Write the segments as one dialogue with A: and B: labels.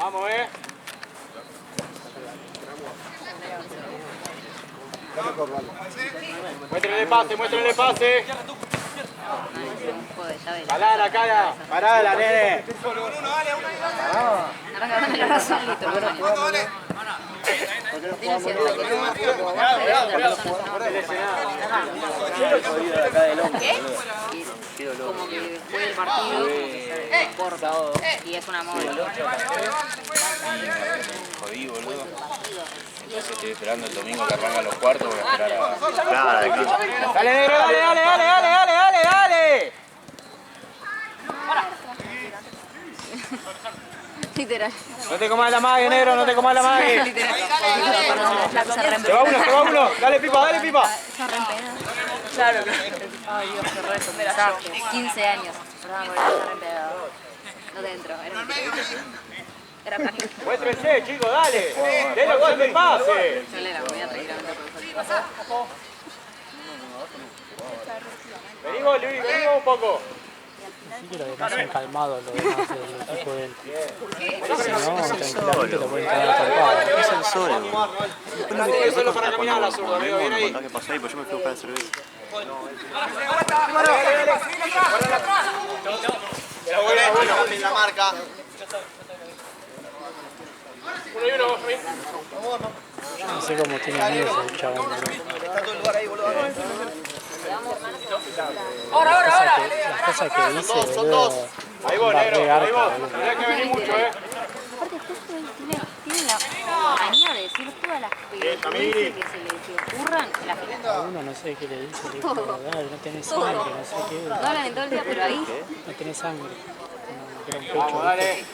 A: Vamos, Muéstrenle el pase, muéstrenle el pase. Pará la cara, pará, nene.
B: Como que después del partido se corta y es un amor.
C: Jodí, boludo. Entonces estoy esperando el domingo que arrancan los cuartos, voy a esperar a... Claro,
A: Dale, negro, dale.
B: Literal.
A: No te comas la mague, negro, no te comas la mague.
B: Literal.
A: Se va uno. Dale, pipa.
B: Claro. Ay, Dios, qué reto. Mira, 15 años. Perdón, porque está reempedado. No dentro, era práctico.
A: Muéstrense, chicos, dale. Denle gol de pase.
B: Yo le la comida tranquilamente.
A: Vení vos, Luis, vení vos un poco.
D: Sí que los demás son calmados, los demás del equipo de él. Si no, tranquilamente lo pueden caer atrapado.
C: Es el solo.
A: Es solo para caminar a la zurda, amigo, bien ahí.
C: ¿Qué pasó ahí? Pues yo me fui a buscar el cerveza.
A: Bueno, la marca. Uno y uno, vos,
D: Yo no sé cómo tiene amigos el chabón.
A: Está todo el lugar ahí, boludo.
D: Ahora. Las cosas que dice, boludo.
A: Ahí vos, negro, ahí vos.
D: boludo.
A: Tenés que venir mucho,
B: Aparte, justo él tiene la manía de decir todas las pelotudeces que se le ocurran en la final.
D: A uno no sé qué le dice, le dijo, dale, no tenés sangre, no sé qué.
B: No hablan en todo el día, pero ahí...
D: No tenés sangre. Como que era un pecho.
A: Vamos, dale.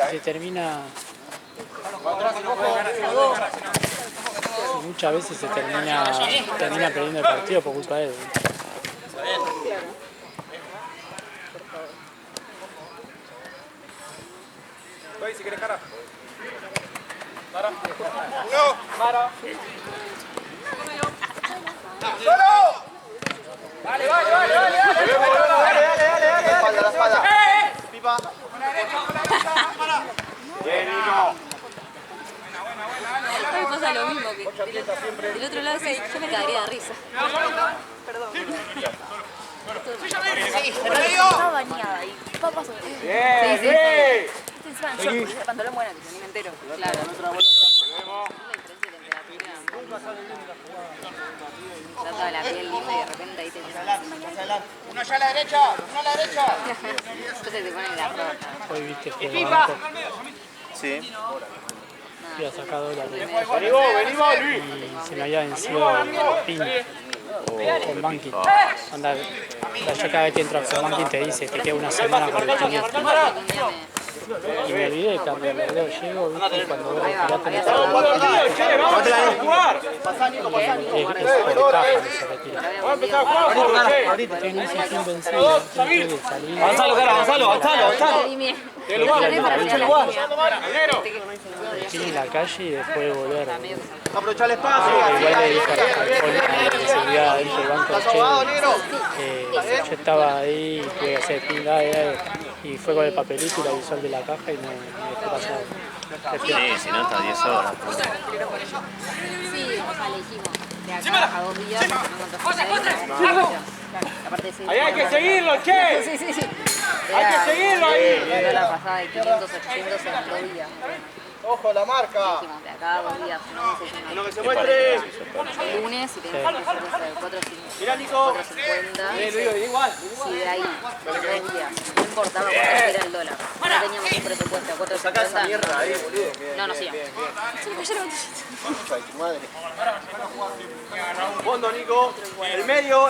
D: Se termina... Muchas veces se termina perdiendo el partido por culpa de él.
A: Si querés cara. Mara. Uno. Mara. ¡Solo! Dale. La espalda. Pipa. Bien, Nico.
B: A mí me pasa lo mismo, que del otro lado sí, yo me cagaría de risa. Perdón. Estaba bañada y papá sobre...
A: Bien.
B: Yo el pantalón bueno, que ni me entero. Claro. La diferencia de temperatura. Está toda la piel linda y de repente ahí te empiezan a decir...
A: Uno allá a la derecha.
B: Entonces te ponen la ropa.
D: Hoy viste que el banco
C: Sí.
D: iba a sacar dólares
A: Vení vos, Luis.
D: y se me había vencido el pin con banking. Anda, yo cada vez que entro a Axel Banking te dice que queda una semana con el pin. Y me olvidé cuando el video llego, viste, y cuando veo el pirata me está
A: Vamos a jugar.
D: es por caja que se retira.
A: Vamos a empezar a jugar, che.
D: Tengo ese pin vencido, tengo que salir.
A: Avanzalo.
D: Tiene la calle y después volver.
A: Aprovechar el espacio.
D: Igual le dije a la seguridad dentro del banco, che, yo estaba ahí, tuve que hacer pin, y fue con el papelito y la visual de la caja y me dejó pasar.
C: Sí, si no está 10 horas.
B: Sí, o sea, le dijimos de acá a 2 días, no aparte de
A: Ahí hay que seguirlo, che.
B: Sí.
A: Hay que seguirlo ahí.
B: La pasada de 500, 800 en 2 días.
A: Ojo, la marca.
B: Dijimos de acá a 2 días, no sé si
A: Lo que se muestre.
B: el lunes y tenemos que hacer 450.
A: Mirá, Nico. Igual.
B: Sí, de ahí, 2 días. No importaba cuánto era el dólar. No teníamos un presupuesto a 450. No, sí.
A: Fondo, Nico. El medio.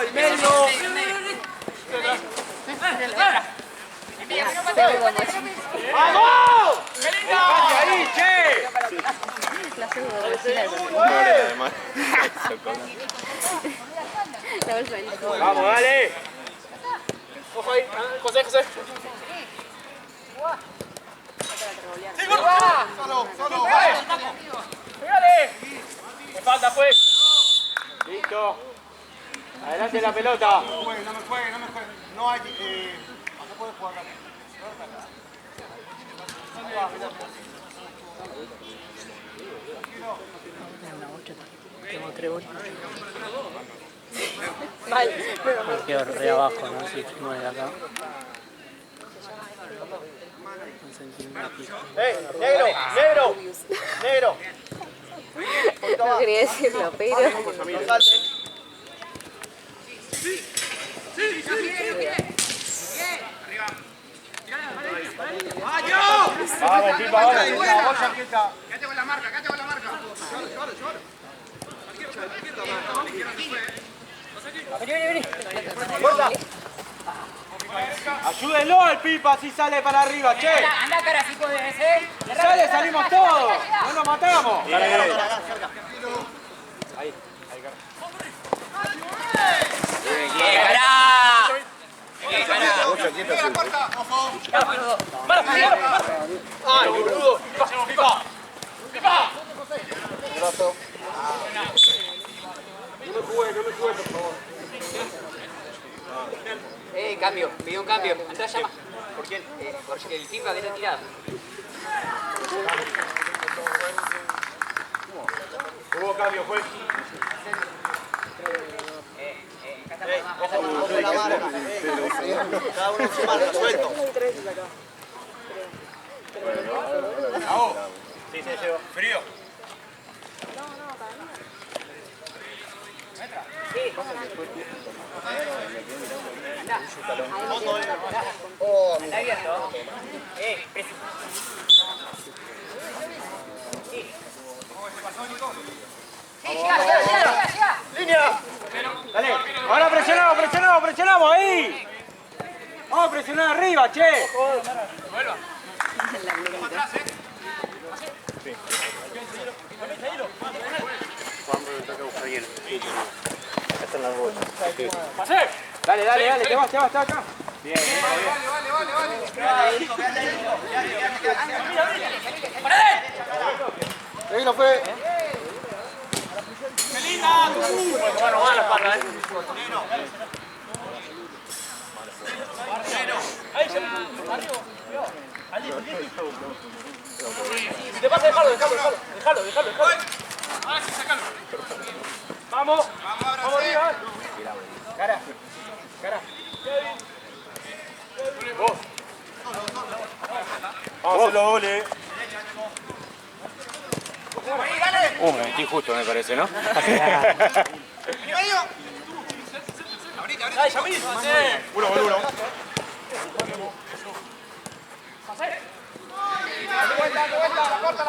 A: ¡Vamos! ¡Ahí, che!
B: La pseudo bolsita de la bolsa de
A: Vamos, dale. Ojo ahí, José. Solo. Pégale. Me falta, pues. Listo. Adelante la pelota.
E: No me juegue, no me juegue. No hay... no puede jugar acá.
D: Tengo 3 goles.
B: Mal.
D: Me quedo re abajo, ¿no? Si firmo de acá. Un centímetro.
A: Negro, negro, negro.
B: No quería decirlo, pero...
A: No salten. Vamos, Pipa, ahora.
E: Quédate con la marca,
A: Ayúdenlo al Pipa si sale para arriba, che.
F: Anda, cara, si podés, ¿eh?
A: Si sale, salimos todos. No nos matamos. Ay, boludo. Pipa. No me juegues, por favor.
F: Cambio, pidió un cambio. Entrá, llama.
A: ¿Por quién?
F: Porque el FIFA que está tirado.
A: Hubo cambio, juez. Ojo la marca. Cada uno en su marca, suelto. Sí, se llevó. Frío.
F: Está abierto.
A: ¡Línea! Dale. Ahora presionamos, ahí. Vamos a presionar arriba, che. Dale, te vas acá. Bien, ahí lo fue.
G: Si te pasa, dejalo.
E: Ahora sí, sacalo.
G: Vamos arriba.
A: Cara. Vamos a hacer los goles.
C: Me metí justo, me parece, ¿no?
G: Dale, Yamil.
E: Uno. La corta.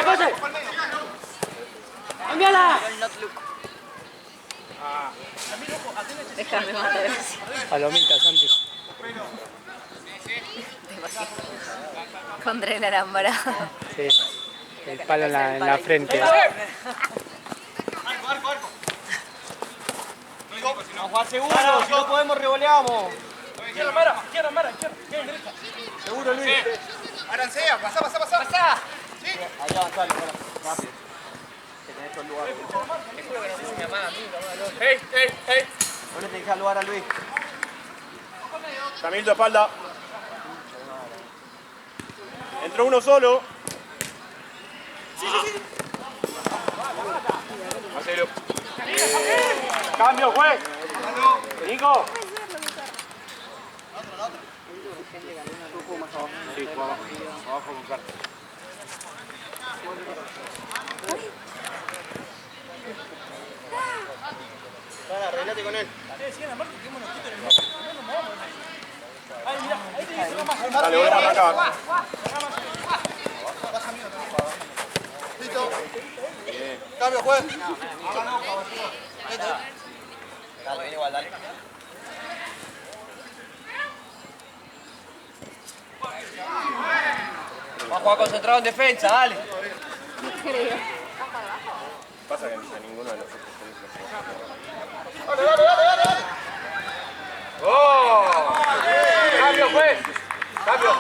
G: ¡Pase! ¡Envíala!
B: Déjame matar.
D: Palomitas antes.
B: Con tren alambrado.
D: Sí. El palo en la frente.
E: Vamos a jugar seguro, si no podemos revoleamos.
G: Izquierda, Mara, izquierda, derecha.
A: Seguro, Luis.
E: Arancea, pasá.
A: Ahí avanzale, rápido. Que tenés todo el lugar.
F: Te juro que no sé si me amaga a mí,
A: No le tenés que dar lugar a Luis.
E: Yamil, tu espalda. Entró uno solo.
A: Hacelo. Cambio, juez. Nico. Sí, abajo con carta. Arreglate con él.
E: Dale, volvemos a arrancar.
A: Listo. Cambio, juez. Dale, ven igual, dale.
F: Va a jugar concentrado en defensa, dale.
E: Pasa que a ninguno de los otros
A: Dale. ¡Oh! Cambio, juez. Cambio.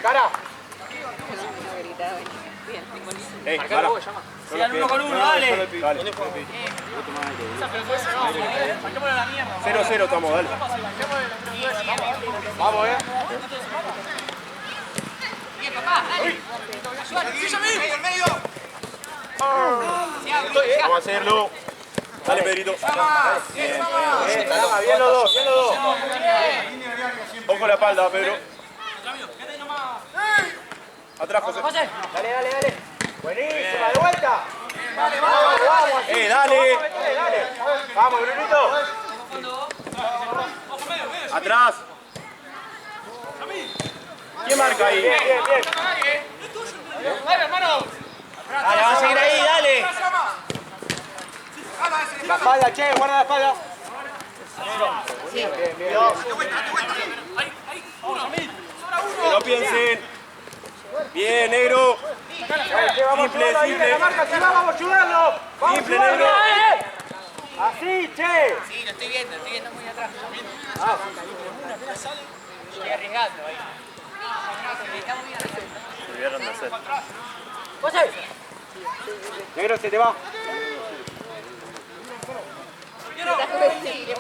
A: Cara.
B: No gritaba.
A: Marcalo vos, llama. Sigan 1 con 1, dale.
G: Saquémosle la mierda.
A: 0-0 estamos, dale. Vamos,
F: Bien, papá, dale.
E: ¡El medio!
A: Vamos a hacerlo. Dale, Pedrito. Bien los dos, bien los dos. Ojo la espalda, Pedro. Atrás, José. Dale. Buenísima, de vuelta. Vamos. Dale. Vamos, Brunito. Atrás. ¿Quién marca ahí? Bien.
G: Dale, hermano.
A: Dale, va a seguir ahí, dale. La espalda, che, guarda la espalda. Bien. Que no piensen. Bien, negro. Simple. Vamos a ayudarlo. Simple, negro. Así, che.
F: Sí, lo estoy viendo muy atrás. Estoy arriesgando ahí. Está muy bien.
A: Negro, se te va.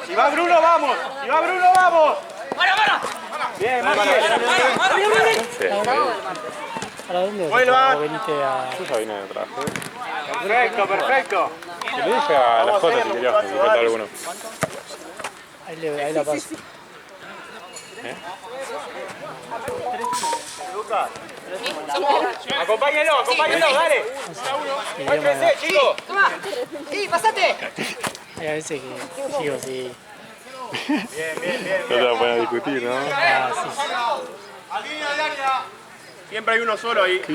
A: Si va Bruno, vamos. Bien, Marce.
D: ¿Para dónde?
A: Vuelva.
D: ¿O veniste a...?
H: Yo ya vine de atrás.
A: Perfecto.
H: Y le dije a la Jota si querías que me falta alguno.
D: Ahí la paso.
A: Acompáñenlo, dale. Muéstrense, chicos.
F: Toma. Sí, pasate.
D: Hay a veces que digo, sí.
A: Bien.
H: No te vas a poner a discutir, ¿no?
D: Ah, sí.
E: ¡A línea de área!
A: Siempre hay uno solo ahí.
H: Sí,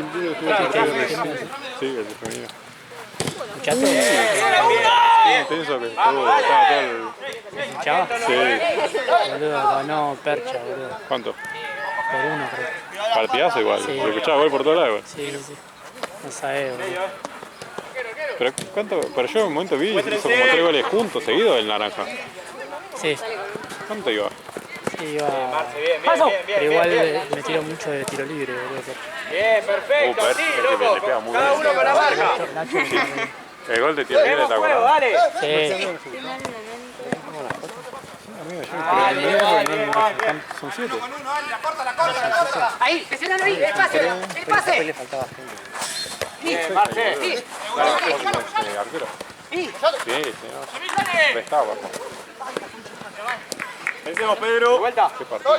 H: el de femenino.
D: ¿Escuchaste?
H: Intenso que estaba todo el...
D: ¿Escuchaba?
H: Sí.
D: Boludo, ganó Percha, boludo.
H: ¿Cuánto?
D: Por 1, creo.
H: Partidazo igual.
D: Sí.
H: Lo escuchaba gol por todos lados igual.
D: Sí. No sabés, boludo.
H: Pero ¿cuánto? Pero yo en un momento vi hizo como 3 goles juntos, seguidos el naranja.
D: Sí.
H: ¿Cuánto iba?
D: Sí, iba...
A: Bien.
D: Pero igual me tiro mucho de tiro libre, boludo.
A: Bien, perfecto.
H: Percha,
A: Sí,
H: que
A: loco.
H: le pega muy
A: Cada
H: bien.
A: uno con la marca.
D: Nacho,
H: El gol de tiro libre
A: Tenemos
H: está
A: juego,
H: bueno.
A: dale.
D: sí.
H: Son 7.
E: ¡Con 1, área! ¡Corta!
F: Ahí, presionalo ahí. El pase.
D: Después le faltaba gente.
A: Bien, Marce.
H: Arquero. Sí, no. Estaba, por favor.
A: Pensemos, Pedro. De vuelta.
H: ¿Qué partido?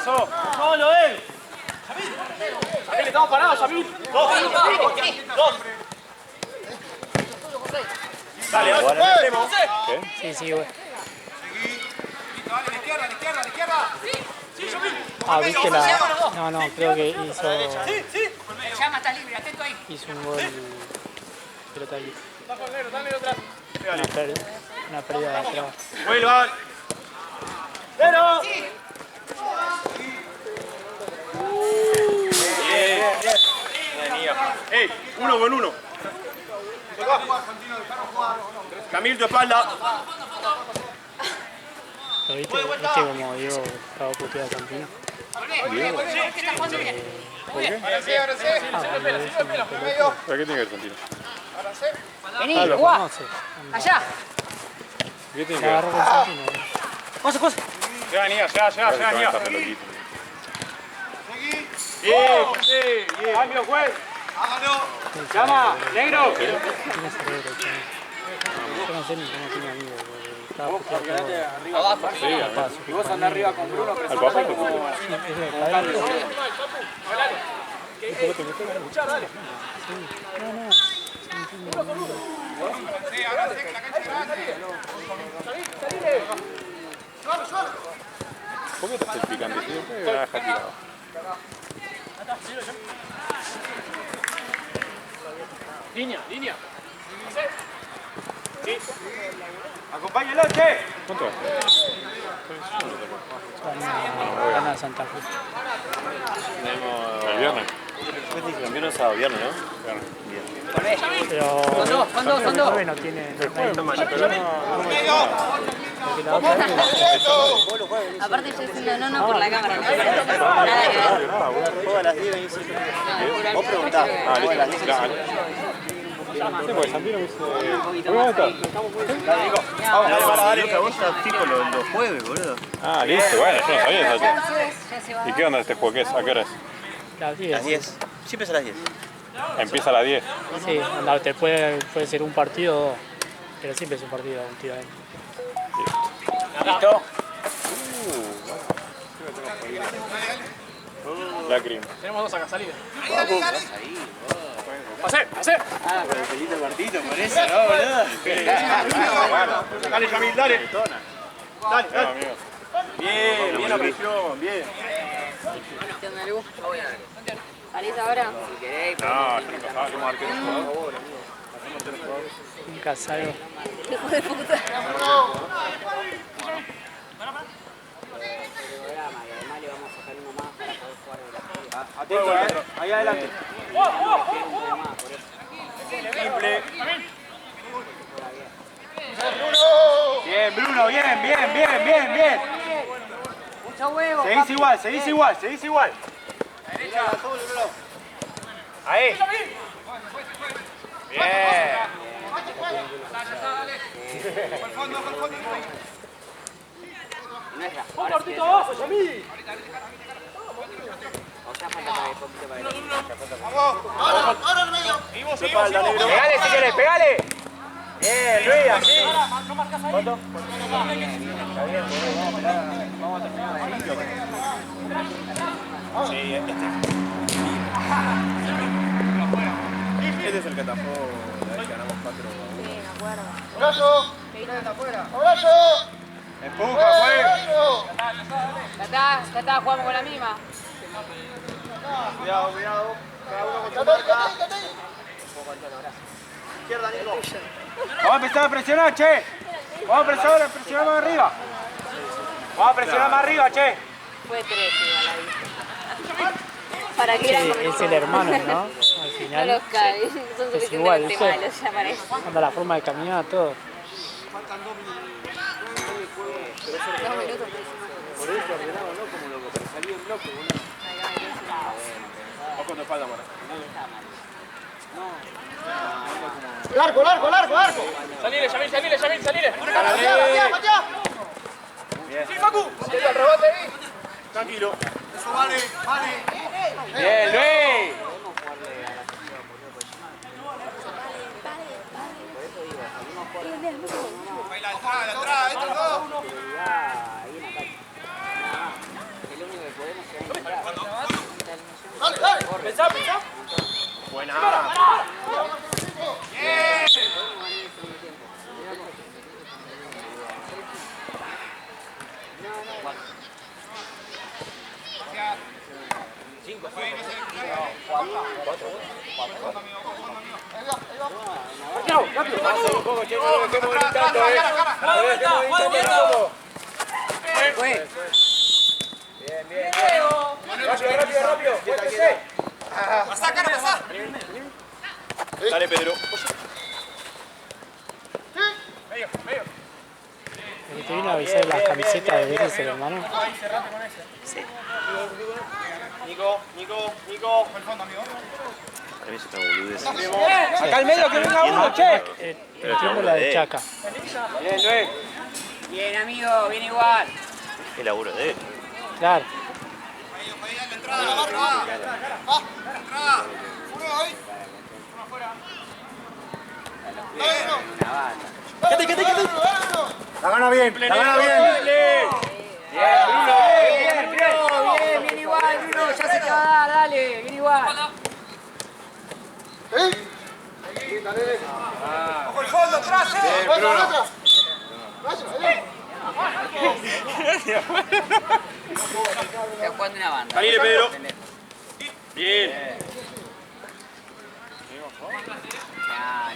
G: Solo él. Samir, estamos parados, Samir. Dos.
A: Dale, pensemos.
D: Sí, güey.
E: ¡Dale, a la izquierda!
D: Ah, ¿viste la...? No, creo que hizo
F: Llama, está libre, atento ahí.
D: un gol... Pelota aquí.
G: Dale atrás.
D: Una pérdida de atrás.
A: Vuelvan.
G: Pero.
A: Bien. ¡Ey! 1 con 1. Camil, tu espalda.
D: ¿Lo viste? ¿Viste como Diego estaba puteado a Santino?
H: ¿Diego?
F: Está jugando bien.
H: ¿Por qué?
E: ¡Ahora sí!
H: ¿Para qué tiene que ver Santino?
F: Vení,
D: Lo
F: jugá.
D: conoce.
F: Allá.
H: ¿Qué tiene
D: Se
H: que ver?
D: agarró con Santino.
A: José. Ya, Nia.
H: Está pelotito.
A: Bien, José. Bien. Cambio, juez. Llama, negro.
D: Tiene cerebro, chaval. Yo no sé ni cómo tiene amigos, porque estaba puteado todo.
F: Abajo.
H: Sí,
A: Y vos andás arriba con Bruno.
H: al papá te puso.
D: Es de padre.
H: ¿Por qué te haces picante? Siempre me deja tirado.
G: Línea.
A: Sí. Acompáñenlo, che.
H: ¿Cuánto va?
D: Gana Santa Cruz.
H: El viernes.
C: Campeón sábado, viernes, ¿no?
D: Pero...
F: Son dos.
D: No tiene... porque la otra vez...
B: Aparte yo diciendo no por la cámara, no, nada que ver.
E: Juega a las 10:25. Vos preguntás.
H: Ah, listo. Claro. Sí, porque Santino me dice... ¿Dónde está?
E: Dale, que vos sos tipo los jueves, boludo.
H: Ah, listo, bueno, yo no sabía eso.
B: Ya se va.
H: ¿Y qué onda este juego? ¿Qué es? ¿A qué hora es?
D: Las 10.
E: Las 10. Siempre es a las 10.
H: Empieza a las 10.
D: Sí, onda, te puede ser un partido o dos, pero siempre es un partido últimamente.
G: Listo.
H: Lágrima.
G: Tenemos dos acá, salida. Pasé.
E: Ah, con el pelito cortito, por eso, ¿no, boludo?
A: Dale, Yamil, dale. Dale,
H: No, amigo.
A: Bien la presión, bien.
B: ¿Qué onda, Lu? ¿Salís ahora?
H: No, yo nunca sabía cómo arquero.
D: Nunca salgo.
B: Hijo de puta.
E: Atento, ahí adelante.
A: Simple.
E: Bien, Bruno, bien.
F: Mucho huevo.
E: Seguís igual.
G: Ahí. Bien. Un cortito abajo, Yamil. Pegale si querés, pegale. Bien, Luis, así. ¿Cuánto?
A: Sí, este es el que atajó la vez que ganamos 4.
B: Sí, me acuerdo.
E: ¡Abrazo!
A: Empuja, fue.
F: Ya está, jugamos con la misma.
A: Cuidado. Cada uno con su marca. Izquierda, Nico.
E: Vamos a empezar a presionar, che. Vamos a presionar más arriba. Vamos a presionar más arriba, che.
B: Fue 3 igual ahí. ¿Para qué eran
D: Es el hermano, ¿no? Al
B: No
D: final
B: los caen, son
D: es igual,
B: suficientemente
D: ¿viste?
B: malos, ya parece.
D: anda la forma de caminar, todo.
B: 2 minutos.
E: Por eso ordenado, ¿no? Como loco, pero salí en bloque, boludo.
A: Ojo, no falta, mano.
E: ¡Largo!
G: Salile, salile.
E: ¡Patea!
G: Sí, Facu. El rebote ahí.
A: Tranquilo.
E: Eso vale.
G: Bien, Luis.
E: La entrada, estos dos. Dale.
G: Pensá.
A: Buena.
G: Rápido.
E: Pasá, cara, pasá.
A: Dale, Pedro.
G: Medio.
D: El que te vino a avisar las camisetas de Vélez es el hermano.
A: Nico.
E: Acá al medio que venga uno, che.
D: Entiendo la de Chaca.
E: Bien, Luis.
F: Bien, amigo, bien igual.
C: El laburo de él.
D: Claro.
E: La entrada, la barra, va. La entrada. Uno ahí. Uno afuera. Quédate.
A: La gana bien.
F: Bien igual, Bruno, ya se te va a dar, dale, bien igual.
E: Ojo el fondo, atrás,
F: Está jugando una banda.
A: Salile, Pedro. Bien.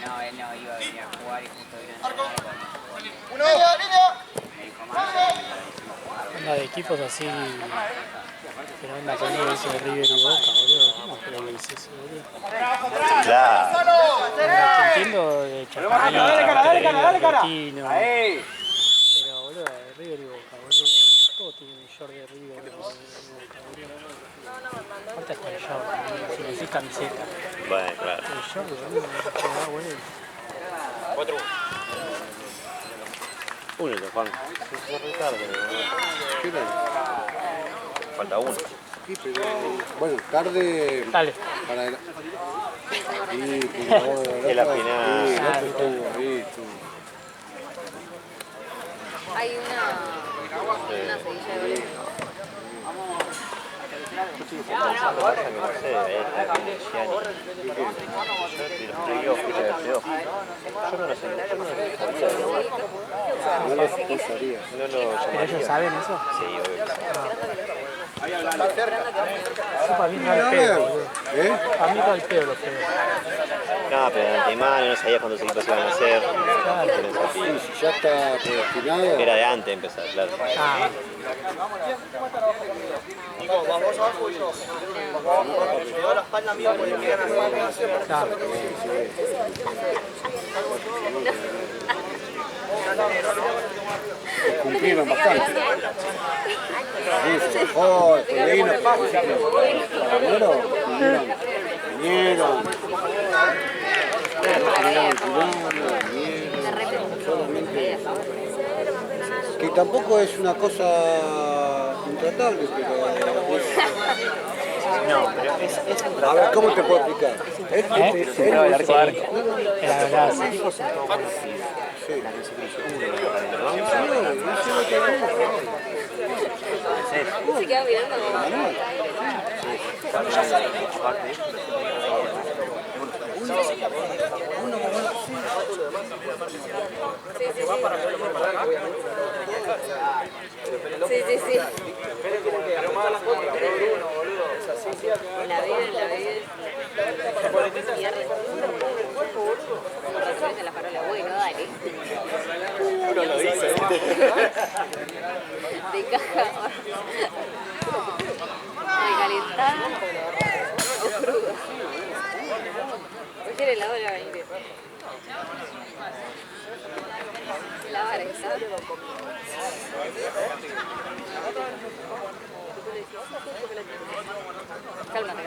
F: No, él no iba a venir a jugar y justo vino a
E: Uno. Línea.
D: Onda de equipos así. Pero onda con el de River y Boca, boludo. ¿Cómo creo que es eso, boludo?
C: Claro.
D: Onda, te entiendo de Chacarita,
E: Dale, cara.
D: Bertino,
E: Ahí.
D: pero boludo, River y Boca, boludo. Todo tiene un short de River y de Boca, boludo. Falta hasta el short, boludo, si decís camiseta.
C: Bueno, claro.
D: El short, boludo, me da vuelta.
A: 4-1.
C: Único, Juan. Falta uno.
I: Sí, pero bueno, tarde
D: Dale.
I: para el...
C: Es la final.
I: Sí, el otro estuvo ahí,
B: Hay una seguilla de goles.
D: ¿Pero ellos saben eso?
C: Sí, obvio.
D: Eso para mí no al pedo, boludo. Para mí no al pedo los pedos.
C: No, pero de antemano no sabía cuántos equipos iban a hacer.
I: Si ya está predestinado.
C: Era de antes empezar, claro.
D: Ah,
G: Nico, vamos abajo y yo. Me doy la espalda mía porque me quedan así.
D: claro.
I: Cumplieron bastante. Sí, oh, el Pellegrino, primero vinieron. Solamente que tampoco es una cosa intratable, pero
C: No, pero es
I: a ver, ¿cómo te puedo explicar?
C: no, el arco.
D: La verdad, sí.
B: Se queda mirando como... Sí, sí, sí. La vida. La parola, bueno, dale.
C: Uno lo dice.
B: De caja. Recalentada o cruda. Cualquier helado le va a venir. La vara está. Cálmate.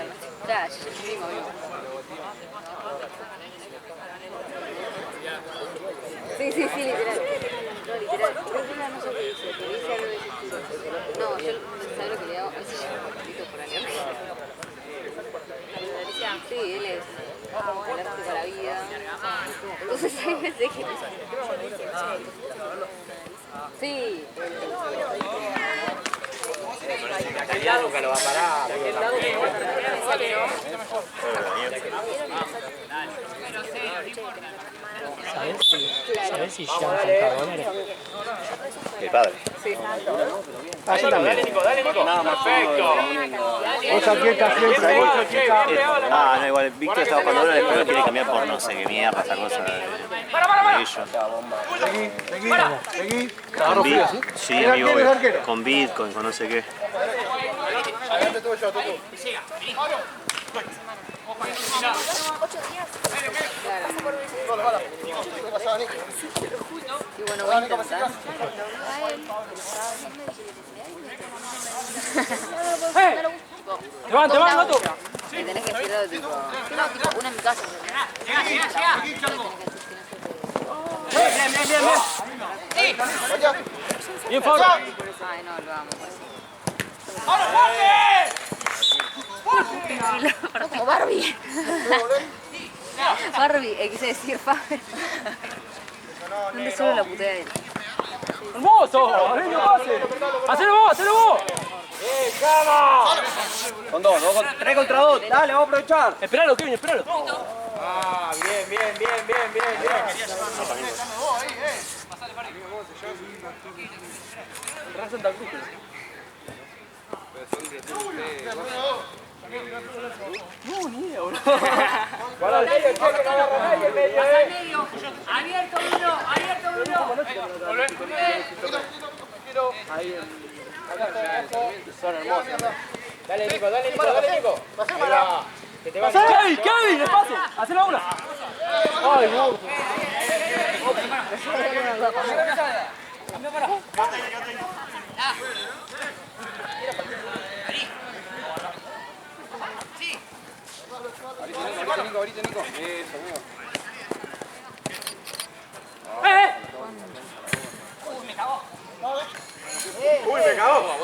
B: Ya, mismo. Sí, literal. No, literal. Creo que no sé qué dice, pero dice algo de ese estilo. No, yo, ¿sabes lo que le hago? A veces llevo un poquito por alergia. Sí, él es alérgico a la vida. Entonces hay veces que... Sí.
G: Aquel nunca lo va a parar.
D: ¿Sabés si ya han $30?
C: El padre.
D: Ah, yo también.
A: Dale, Nico. Perfecto.
I: vos aquí estás siempre, chica.
C: Ah, no, igual Víctor estaba jugando ahora, después lo quiere cambiar por no sé qué mierda, esa cosa de ellos.
I: Seguí.
C: Con Bit, sí, amigo, con Bitcoin, con no sé qué.
B: Y bueno, voy a intentar.
G: Levante, gato.
B: Me tenés que decir algo tipo... No, tipo, una en mi casa.
G: Bien, Fabio.
B: Ay, no, lo vamos. No, como Barbie. Barbie, quise decir Faber. ¿Dónde solo la putea de él?
G: ¡Hermoso! ¡Hacelo vos! Con dos, 3 contra 2. Dale, vamos a aprovechar. Esperalo, Kevin, esperalo. Ah, bien. Real Santa Cruz. No, ni idea, boludo. Para el medio, che, que no agarra nadie el medio,
J: Pasa al medio. Abierto uno.
G: ahí son hermosos. Dale, Nico. Pasemos. Kevin, espacio. Hacelo una. Ay, no.
E: Uy, me cagó.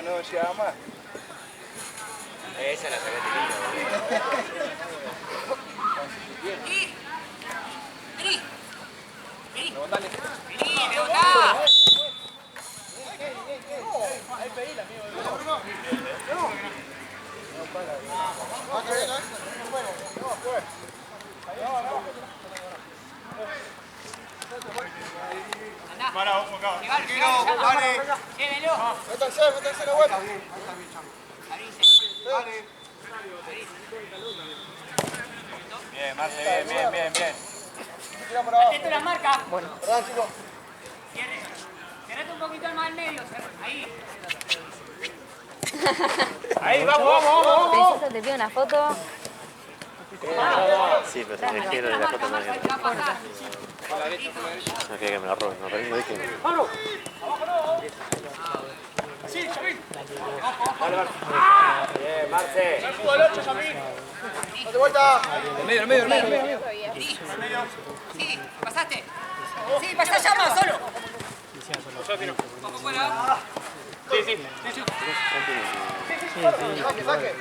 E: No llegaba más.
C: Esa la sacaste linda.
J: Vení. Vení. Vení. Vení, me botá.
A: Para, ojo acá.
J: Llévelo.
E: Métanse la vuelta.
A: Bien, Marce, bien.
J: Atento las marcas.
E: Perdón, chicos.
J: Cerrate un poquito más al medio. Ahí.
E: Ahí, vamos.
B: Princesa, te pido una foto.
C: Sí, pero se me quiero de la foto más grande.
J: Va a pasar.
C: No quiero que me la roben, no, pero déjenme.
E: Bien, Marce. Date vuelta. Medio.
J: Sí, pasaste. Sí, pasá ya más, solo. Poco fuera.
E: Sí.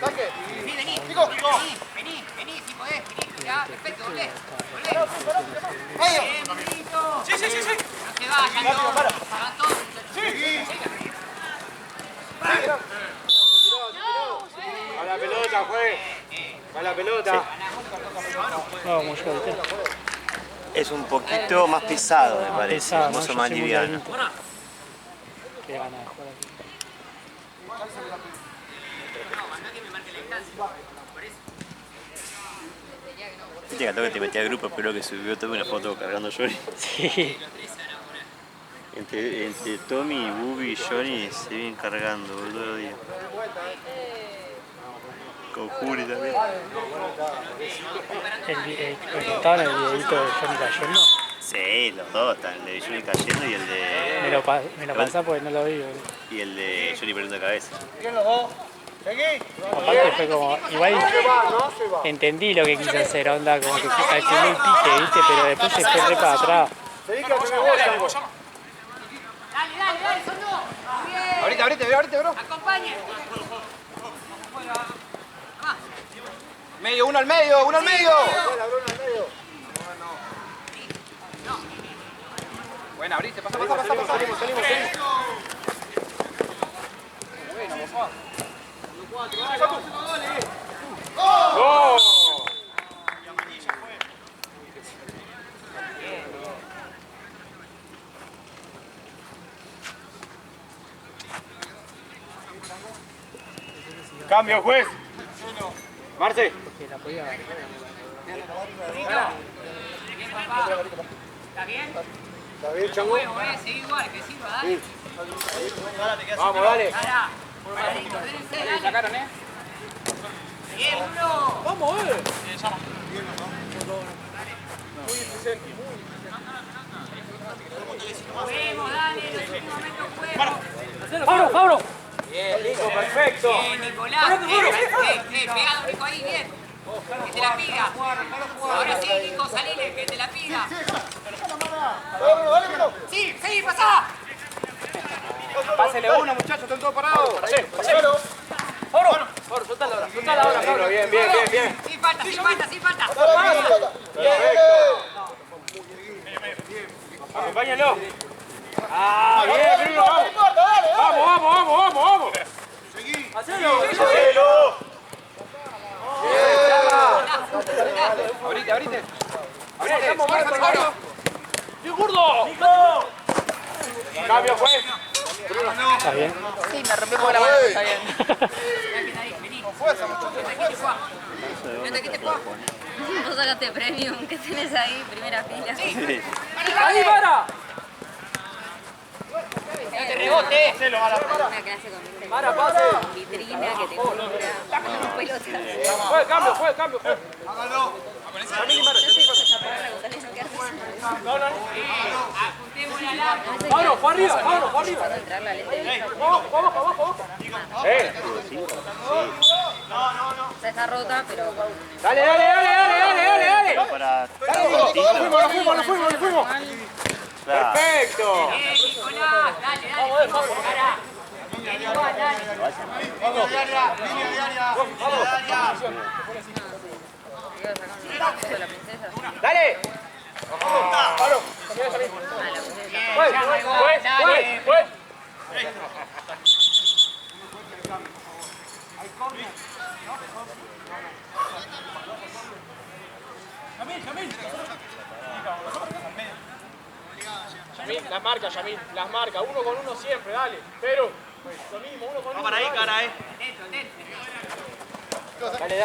E: Saque.
J: Sí, vení. Vení, si podés. Vení, ya, perfecto, volvé. Bien, Benito. Sí. No se vayan todos. Van todos.
E: A la pelota, juez. A la pelota.
D: No, como yo, ¿viste?
C: Es un poquito más pesado, me parece.
D: Pesado, ¿no?
C: Vos sos
D: Yo
C: más
D: soy muy
C: liviano.
D: livianito. Qué ganas de jugar aquí.
C: Viste que al toque te metí al grupo, espero que subió Tommy una foto cargando Johnny.
D: Sí.
C: Entre Tommy, Bubi y Johnny se vienen cargando, boludo. Con Juri también.
D: ¿Estaban en el videito de Johnny cayendo?
C: Sí, los dos están, el de Johnny cayendo y el de...
D: Me lo pasás porque no lo vi, boludo.
C: Y el de Johnny perdiendo cabeza.
E: Bien los dos. Seguí.
D: Aparte fue como, igual entendí lo que quiso hacer, onda, como que calculó el pique, ¿viste? Pero después se fue re para atrás.
E: Seguí que me voy, Sango.
J: Dale, son dos. Bien.
E: Ahorita, bro.
J: Acompañen.
E: Medio, uno al medio. Buena, abriste, pasa. Salimos. Bueno, papá. ¡Gol! Cambio, juez. Marce.
D: Que la podía ver.
J: Bien, papá. ¿Está bien?
E: ¿Está bien, Chango?
J: Bueno, seguí igual, que sirva, dale.
E: Vamos, dale.
J: Pará. Paradito, espérense, dale.
E: Sacaron,
J: Bien, Bruno.
E: Vamos,
J: Juguemos, dale, los últimos momentos juguemos.
D: ¡Fabro!
E: Bien, Nico, perfecto.
J: Bien, Nicolás. Pegado, Nico, ahí, bien. Que te la pida. Ahora sí, Nico, salile, que te la pida. Sí, pasá.
E: Pásele uno, muchachos, están todos parados. Paselo. Fabro, soltala ahora. Fabro. Bien.
J: Sin falta.
E: Acompáñalo. Ah, bien, Bruno, vamos. Seguí. Hacelo. Abrite. Vamos. ¡Qué gordo! Cambio, juez.
D: ¿Está bien?
F: Sí, me rompió por la mano, está bien.
J: Vení.
E: Con fuerza, muchachos.
J: No te quites, Juan.
B: Vos sacaste premium, ¿qué tenés ahí? Primera fila.
J: ¡Ahí, para! ¡No te rebote!
B: Una clase con vitrina que te cobra pelotas.
E: Fue el cambio.
J: Hágalo.
B: Yo te digo que ya para no quedarte sin
J: Apuntémosle al arco.
G: Pablo, fue arriba, Pablo, fue arriba.
B: Entrar la lente.
G: Abajo.
B: Esa está rota, pero con...
G: Dale.
C: Para
G: Nos fuimos. Perfecto.
J: Nicolás, dale. Cara. Bien igual, dale.
B: la princesa.
G: Dale. Pablo. Pues. Yamil, las marca, uno con uno siempre, dale. Pero, lo mismo, uno con uno.
A: Para ahí, cara,
G: Dale,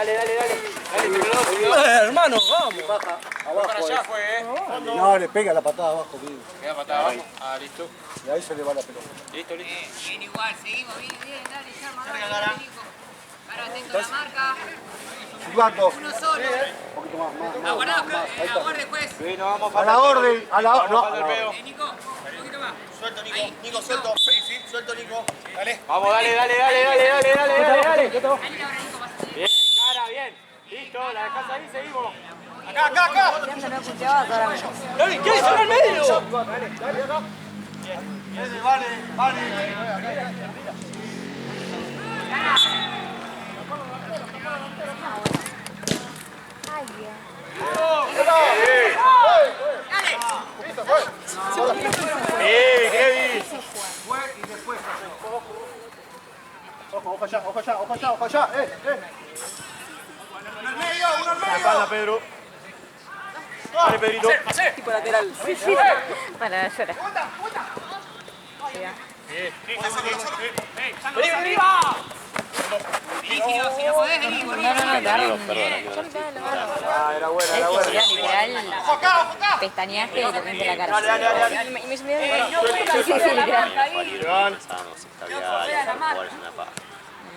G: hermano, vamos.
I: Baja,
G: Para
I: abajo.
G: allá fue,
I: No, le pega la patada abajo, bien.
G: Queda patada abajo. Ah, listo.
I: Y ahí se le va la pelota.
G: Listo.
J: Bien igual, seguimos. Bien, dale, llama. Dale, Nico. Cara, atento a la marca.
I: Jugando.
J: Uno solo.
I: Un poquito más.
J: Aguardá, aguarde, juez.
G: Sí, no vamos
I: A la orden, a la orden. No,
J: Nico, un poquito más.
A: Suelto, Nico, suelto. Sí, suelto, Nico. Dale.
G: Vamos, dale.
J: Dale ahora, Nico, vas a hacer.
G: Bien, cara, bien. Listo, la dejás ahí, seguimos.
A: Acá.
B: Ya no escuchaba, ahora menos.
G: Dale, ¿qué es? ¡En el medio!
A: Vale.
G: Kevin.
I: ojo allá.
A: Uno al medio. La espalda, Pedro. Dale, Pedrito.
B: Tipo lateral. Para llorar.
G: ¡Vení, arriba!
J: Vení, Giro, si no podés, vení, volví.
B: No, darle.
G: Era buena.
B: Literal. Pestañaste y te pinté la cara.
A: Dale.
B: Y me subí sí, literal.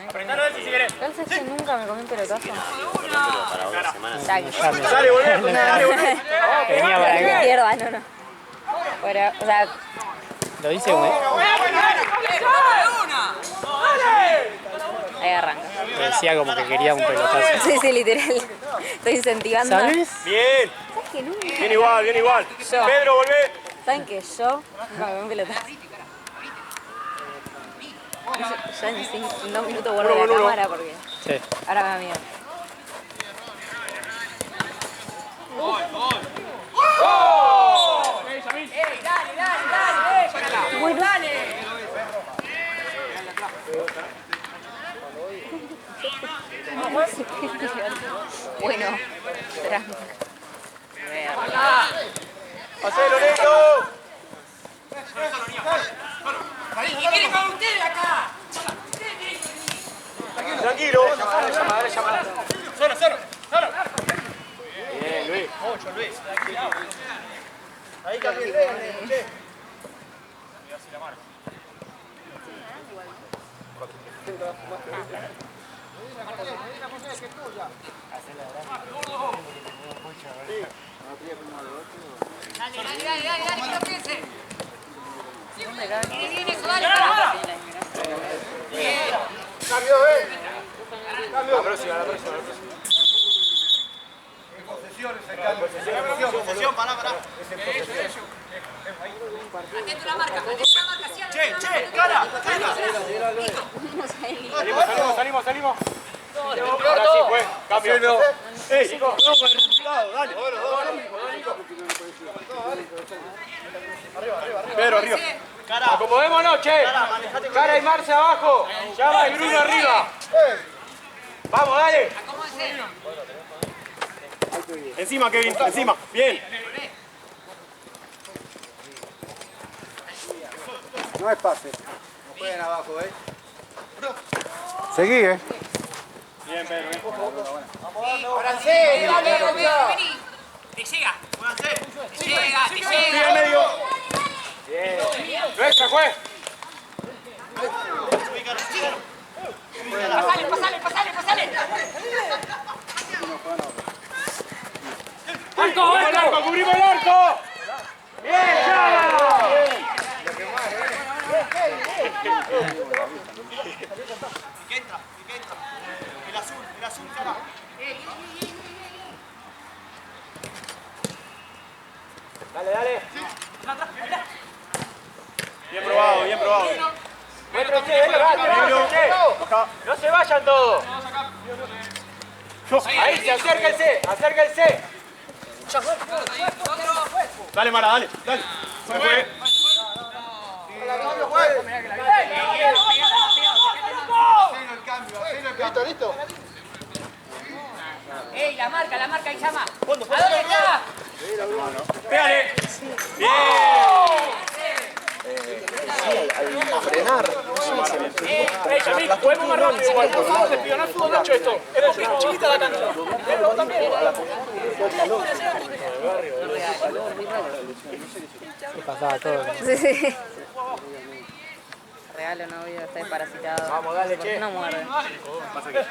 A: Apretalo a ver si querés.
B: ¿Sabes que nunca me comí un pelotazo?
A: Dale, volvé.
D: Venía para acá.
B: Izquierda, no. Bueno, o sea,
D: Lo hice como...
B: ahí arranca.
D: Decía como que quería un pelotazo.
B: Sí, literal. Estoy incentivando.
D: ¿Sabes?
A: Bien.
B: ¿Sabes que nunca?
A: Bien igual.
B: Yo.
A: Pedro, volvé.
B: ¿Saben que yo nunca me comí un pelotazo? Ya en 2 minutos vuelvo a la cámara porque
D: Sí.
B: ahora me da miedo. Bueno, tranca.
A: Hacelo, Neto.
J: ¿Y quieren con ustedes acá?
A: Tranquilo.
G: Llámala. Cero.
A: Bien, Luis. Ahí también.
J: Dale, que no piense. Viene eso, dale, para. Bien.
A: Cambio,
G: La próxima.
A: Posesión, pará.
J: Atento a la marca, sí,
A: Che, cara.
G: Salimos.
A: Ahora sí, fue. Cambio. ¡Ey! Vamos con el resultado, dale. Pedro, arriba.
G: Acomodémonos, che. Cara y Marce abajo. Llama y Bruno arriba. Vamos, dale.
J: Acomódense.
A: Encima, Kevin, encima. Bien.
I: No es pase.
A: No jueguen abajo,
I: Seguí,
A: Bien, Pedro.
J: Dale, vení. Te llega. Te llega.
A: Sigue al medio.
G: Nuestra, juez.
J: Pasale.
G: ¡Arco! ¡Cubrimos el arco!
E: El azul, cara. Dale, dale.
A: Bien probado, bien probado.
E: Bueno, che, no se vayan todos. Ahí, acérquense, acérquense.
A: Dale, Mara, dale, dale. Se fue.
I: Listo, listo.
J: ¡Ey, la marca, ahí llama! ¿A dónde está?
A: Pégale. Bien.
I: Frenar.
G: Yamil, podemos más rápido igual, por favor, les pido, no es fútbol Nacho esto. Es poquito, chiquita la cancha. Vos también.
D: Se pasaba todo.
B: Sí. Regalo novio, está desparasitado.
E: Vamos, dale, che.
B: No muerde.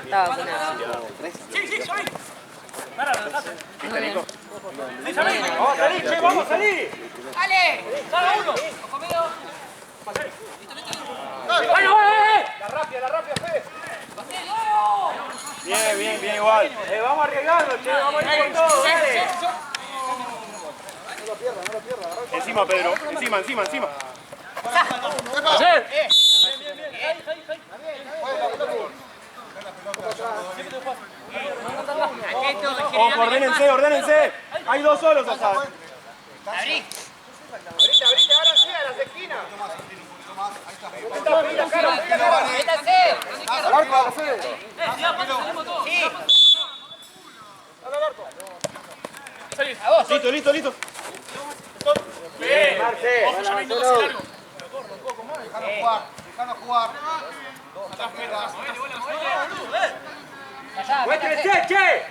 B: Está vacunado.
G: Sí, Yamil.
B: Muy bien.
E: Vamos a salir, che, vamos a salir.
J: ¡Dale!
G: ¡Salga uno!
J: ¡Ojo medio!
E: La rápida, Fede.
A: Bien, bien, bien, igual.
E: Vamos a arriesgarlo, che, vamos a ir con todo, dale.
A: Encima, Pedro. Encima. Ojo, ordénense. Hay dos solos acá.
J: ¡Abrí!
E: Abrite, ahora sí, a las esquinas.
J: ¡Métanse!
A: Listo.
E: Bien, Marce.
G: Ojo, Yamil, no pase largo.
I: Dejalo jugar.
E: ¡Muéstrense, che!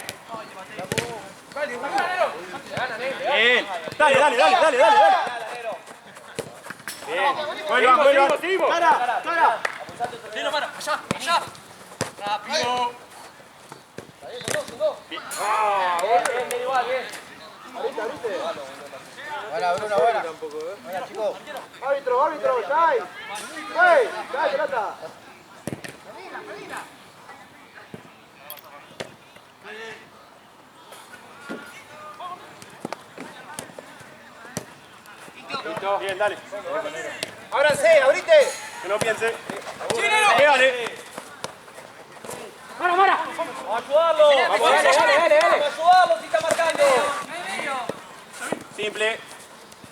A: Bien. Dale. Bien. Vuelvan.
E: Seguimos. Cara.
G: Tiro, Mara, allá. Rápido.
E: Bien, igual, bien.
I: Buena, Bruno, buena. Buena, chicos.
E: Árbitro, ya hay. ¡Ey! ¡Ya, pelota!
A: Listo. Bien, dale.
E: ¡Ábranse, abrite!
A: Que no piense. Pégale.
E: ¡Mara! ¡Vamos a ayudarlo! ¡Dale! ¡Vamos a ayudarlo si está marcando!
A: Simple.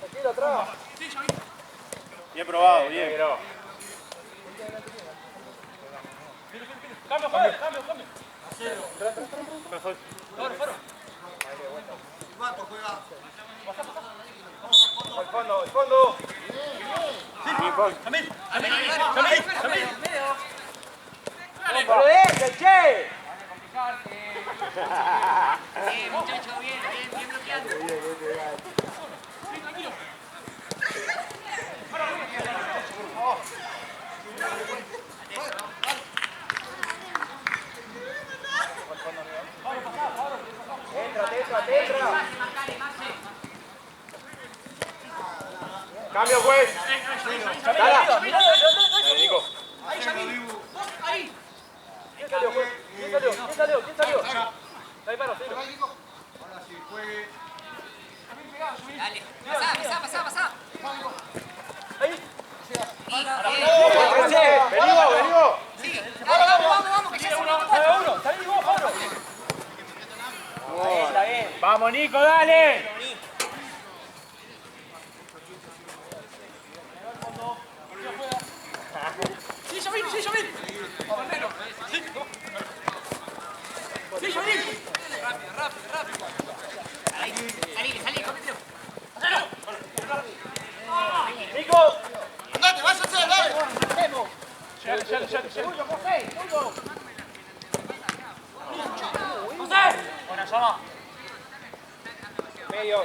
E: Tranquilo, atrás.
A: Bien probado, bien.
G: Cambio. Faro.
E: Al fondo.
G: Yamil.
E: ¡No lo dejes, che!
J: Bien, muchacho, bien bloqueando.
E: Entra. Cambio, juez. Dale.
A: Nico.
G: Ahí, Yamil. Ahí.
E: ¿Quién salió? Ahí, mano, sí.
I: Ahora sí, juegue.
J: Dale. Pasá.
E: Ahí.
A: Venido.
J: Sigue. Dale, vamos, que ya se uno.
E: Salí vos, Pablo. Está bien. Vamos, Nico, dale.
G: Sí, Yamil. Sí, Yamil. Rápido.
J: Salí, cómetelo.
E: Nico.
I: ¡Andate, váyanse, dale!
G: Buena llama.
E: Medio.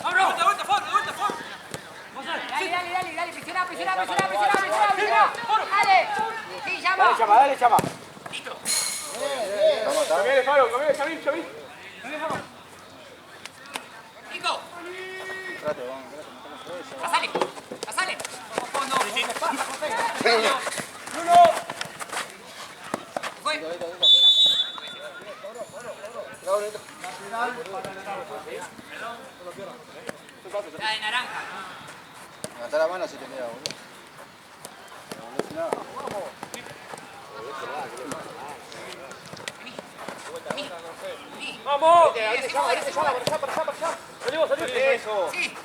G: ¡Abro! ¡De vuelta, Faro!
J: Dale, presiona. Dale. Sí, llama.
E: Dale, llama.
J: Listo.
E: Cambiale, Faro, Yamil.
J: Nico. Pasale. Fondo. La de naranja.
I: Levantá la mano si te mira, boludo.
G: ¡Vamos! Ahí te llama, para allá. Salimos. Eso.
J: Sí.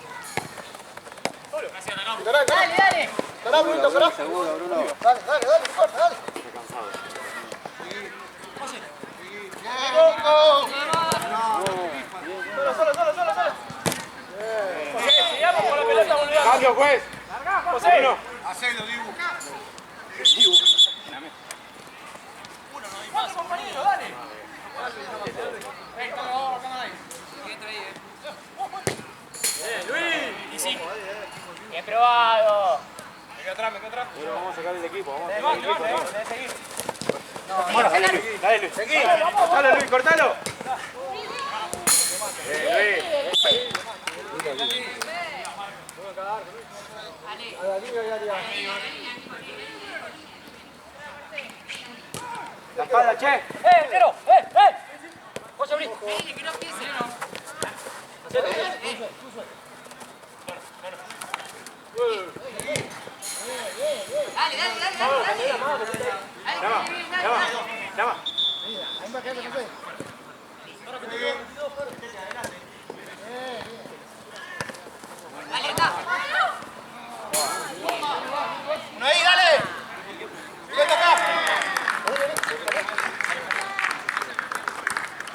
I: Dale. Pará, Bruno, pará. Seguro, Bruno. Dale, no corta, dale.
G: Solo. Sigamos con la pelota, boludo.
E: Cambio, juez.
G: José.
E: No.
I: Hacelo, Dibu.
G: Vamos, compañero, dale. Luis. Y sí. Bien probado. Me quedo atrás.
E: Pero vamos a sacar el equipo, vamos a
G: Levante,
E: sacar el equipo.
G: debe seguir.
E: Bueno, dale Luis. Seguí. Dale Luis, cortalo. La espalda, che.
G: Nero. José, abrí.
J: Dile que no piense, no. Dale.
E: Llama.
J: Dale, anda.
I: Uno ahí, dale. Fíjate acá.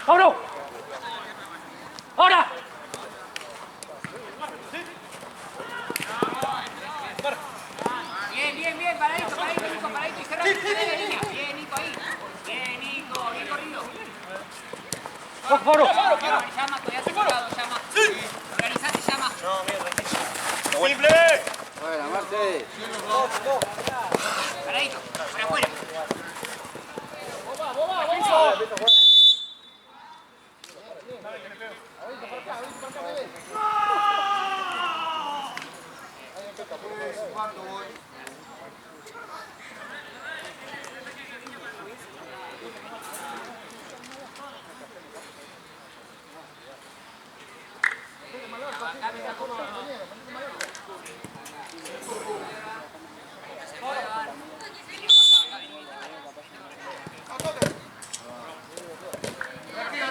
G: ¡Pablo! ¡Ahora!
J: Bien, paradito, Nico, paradito. Y cerrado, de la línea. Bien, Nico, ahí. Bien corrido.
G: ¡Pablo!
J: Llama, todavía se llama. Organizate, llama.
E: ¡Simple!
I: Bueno, Marte.
J: Paradito, para afuera.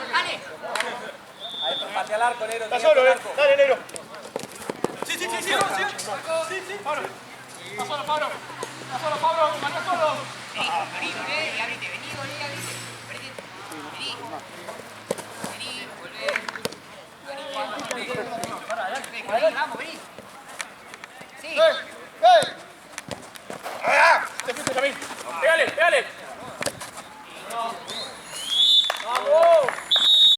J: Dale.
G: Patea al arco, Nero.
E: Está solo, dale, Nero.
G: Sí, Pablo. Está solo, Pablo. Manuel solo.
J: Vení.